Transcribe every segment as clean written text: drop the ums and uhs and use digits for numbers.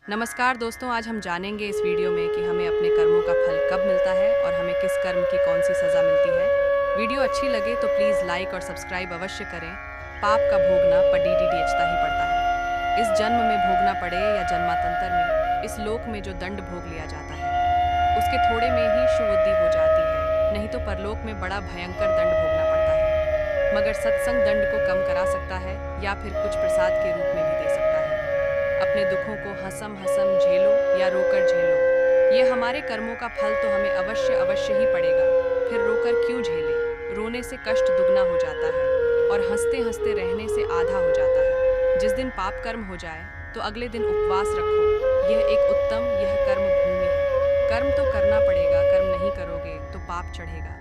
नमस्कार दोस्तों, आज हम जानेंगे इस वीडियो में कि हमें अपने कर्मों का फल कब मिलता है और हमें किस कर्म की कौन सी सज़ा मिलती है। वीडियो अच्छी लगे तो प्लीज़ लाइक और सब्सक्राइब अवश्य करें। पाप का भोगना पडीडीएचता ही पड़ता है। इस जन्म में भोगना पड़े या जन्मांतर में, इस लोक में जो दंड भोग लिया जाता है उसके थोड़े में ही शुद्धि हो जाती है, नहीं तो परलोक में बड़ा भयंकर दंड भोगना पड़ता है। मगर सत्संग दंड को कम करा सकता है या फिर कुछ प्रसाद के रूप में भी दे सकता है। अपने दुखों को हंसम हंसम झेलो या रोकर झेलो, ये हमारे कर्मों का फल तो हमें अवश्य अवश्य ही पड़ेगा। फिर रोकर क्यों झेले? रोने से कष्ट दुगना हो जाता है और हंसते हंसते रहने से आधा हो जाता है। जिस दिन पाप कर्म हो जाए तो अगले दिन उपवास रखो। यह एक उत्तम यह कर्म भूमि है। कर्म तो करना पड़ेगा, कर्म नहीं करोगे तो पाप चढ़ेगा।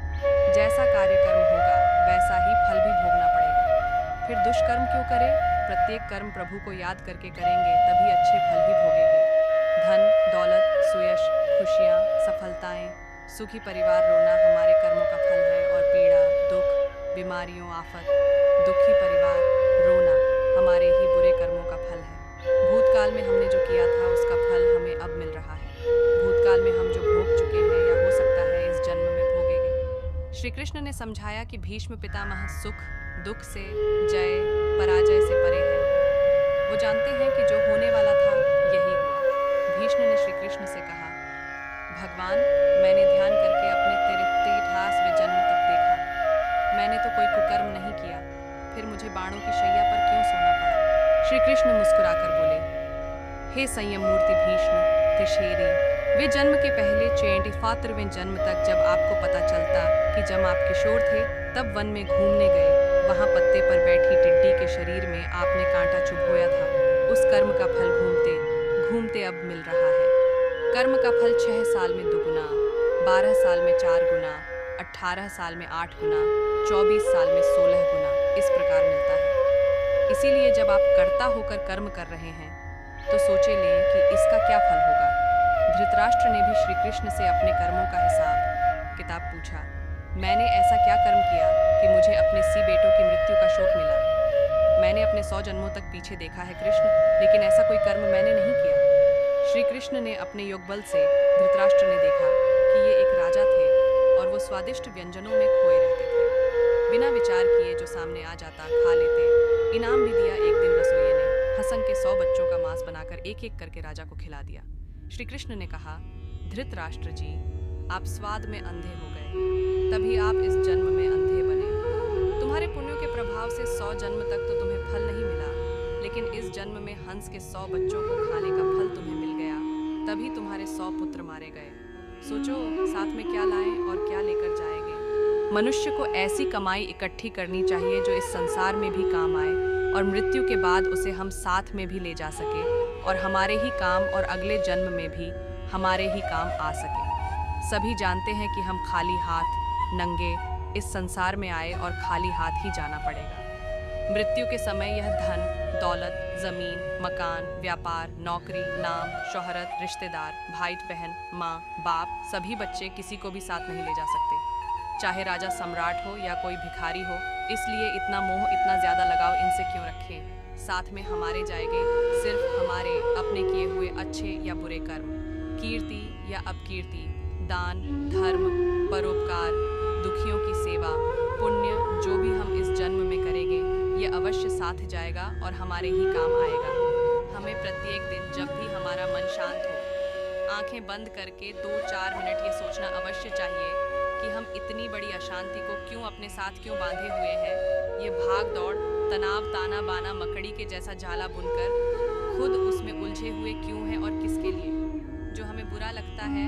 जैसा कार्य कर्म होगा वैसा ही फल भी भोगना पड़ेगा। फिर दुष्कर्म क्यों करें? प्रत्येक कर्म प्रभु को याद करके करेंगे तभी अच्छे फल ही भोगेंगे। धन, दौलत, सुयश, खुशियाँ, सफलताएं, सुखी परिवार रोना हमारे कर्मों का फल है और पीड़ा, दुख, बीमारियों, आफत, दुखी परिवार रोना हमारे ही बुरे कर्मों का फल है। भूतकाल में हमने जो किया था उसका फल हमें अब मिल रहा है। भूतकाल में हम जो भोग चुके हैं या हो सकता है इस जन्म में भोगेंगे। श्री कृष्ण ने समझाया कि भीष्म पितामह सुख दुख से, जय पराजय से परे है। वो जानते हैं कि जो होने वाला था यही हुआ। भीष्म ने श्री कृष्ण से कहा, भगवान, मैंने ध्यान करके अपने तीर्थास व जन्म तक देखा। मैंने तो कोई कुकर्म नहीं किया, फिर मुझे बाणों की शैया पर क्यों सोना पड़ा? श्री कृष्ण मुस्कुराकर बोले, हे संयम मूर्ति भीष्म त्रिशेरी, वे जन्म के पहले 24वें जन्म तक जब आपको पता चलता कि जब आप किशोर थे तब वन में घूमने गए, वहां पत्ते पर बैठी टिड्डी के शरीर में आपने कांटा चुभोया था। उस कर्म का फल घूमते घूमते अब मिल रहा है। कर्म का फल 6 साल में दुगुना, 12 साल में 4 गुना, 18 साल में 8 गुना, 24 साल में 16 गुना इस प्रकार मिलता है। इसीलिए जब आप कर्ता होकर कर्म कर रहे हैं तो सोचे लें कि इसका क्या फल होगा। धृतराष्ट्र ने भी श्री कृष्ण से अपने कर्मों का हिसाब किताब पूछा। मैंने ऐसा क्या कर्म किया कि मुझे अपने सी बेटों की मृत्यु का शोक मिला? मैंने अपने 100 जन्मों तक पीछे देखा है कृष्ण, लेकिन ऐसा कोई कर्म मैंने नहीं किया। श्री कृष्ण ने अपने योगबल से धृतराष्ट्र ने देखा कि ये एक राजा थे और वो स्वादिष्ट व्यंजनों में खोए रहते थे। बिना विचार किए जो सामने आ जाता खा लेते। इनाम भी दिया। एक दिन रसोइये ने हसन के 100 बच्चों का मांस बनाकर एक एक करके राजा को खिला दिया। श्री कृष्ण ने कहा, धृतराष्ट्र जी, आप स्वाद में अंधे हो गए, तभी आप इस जन्म में अंधे बने। तुम्हारे पुण्यों के प्रभाव से 100 जन्म तक तो तुम्हें फल नहीं मिला, लेकिन इस जन्म में हंस के 100 बच्चों को खाने का फल तुम्हें मिल गया, तभी तुम्हारे 100 पुत्र मारे गए। सोचो साथ में क्या लाएं और क्या लेकर जाएंगे। मनुष्य को ऐसी कमाई इकट्ठी करनी चाहिए जो इस संसार में भी काम आए और मृत्यु के बाद उसे हम साथ में भी ले जा सके और हमारे ही काम और अगले जन्म में भी हमारे ही काम आ सके। सभी जानते हैं कि हम खाली हाथ नंगे इस संसार में आए और खाली हाथ ही जाना पड़ेगा। मृत्यु के समय यह धन, दौलत, जमीन, मकान, व्यापार, नौकरी, नाम, शोहरत, रिश्तेदार, भाई बहन, माँ, बाप, सभी बच्चे किसी को भी साथ नहीं ले जा सकते, चाहे राजा सम्राट हो या कोई भिखारी हो। इसलिए इतना मोह, इतना ज्यादा लगाव इनसे क्यों रखें? साथ में हमारे जाएंगे सिर्फ हमारे अपने किए हुए अच्छे या बुरे कर्म, कीर्ति या अपकीर्ति, दान, धर्म, परोपकार, दुखियों की सेवा, पुण्य जो भी हम इस जन्म में करेंगे ये अवश्य साथ जाएगा और हमारे ही काम आएगा। हमें प्रत्येक दिन जब भी हमारा मन शांत हो, आंखें बंद करके 2-4 मिनट ये सोचना अवश्य चाहिए कि हम इतनी बड़ी अशांति को क्यों अपने साथ क्यों बांधे हुए हैं। ये भाग दौड़, तनाव, ताना बाना मकड़ी के जैसा जाला बुनकर खुद उसमें उलझे हुए क्यों हैं और किसके लिए? जो हमें बुरा लगता है